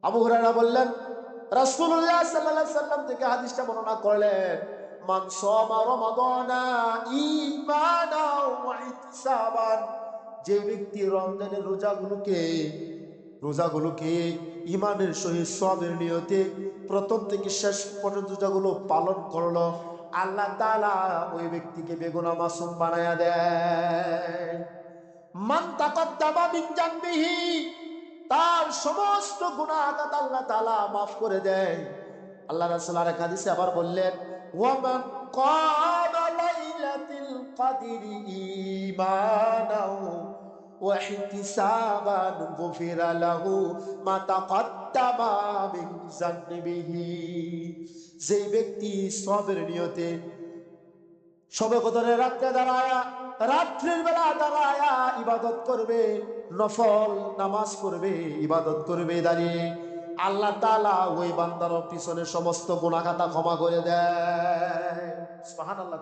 আবু হুরায়রা বললেন, রাসূলুল্লাহ সাল্লাল্লাহু আলাইহি সাল্লাম থেকে হাদিসটা বর্ণনা করলেন, মান সামা রমাদানা ঈমানাও ওয়া ইহতিসাবান, যে ব্যক্তি রমজানের রোজাগুলোকে ঈমানের সহিত সওয়াবের নিয়তে প্রথম থেকে শেষ পর্যন্ত রোজাগুলো পালন করলো, আল্লাহ তাআলা ওই ব্যক্তিকে বেগুনাহ মাসুম বানায়া দেয়। মান তাকাদ্দামা মিন জানবিহি, তার সমস্ত গুনাহ খাতা আল্লাহ তাআলা মাফ করে দেয়। আল্লাহ রাসূল আর এক হাদিসে আবার বললেন, ওয়া মান ক্বামা লাইলাতুল কদরি ঈমানাও ওয়া ইহতিসাবান গুফিরা লাহু মা তাকাদ্দামা মিন যানবিহি, যেই ব্যক্তি সওয়াবের নিয়তে শবে কদরের রাত্রির বেলা দাঁড়ায়া ইবাদত করবে, নফল নামাজ পড়বে, ইবাদত করবে দাঁড়িয়ে, আল্লাহ তাআলা ওই বান্দার পিছনে সমস্ত গুনাহ খাতা ক্ষমা করে দেয়। সুবহানাল্লাহ।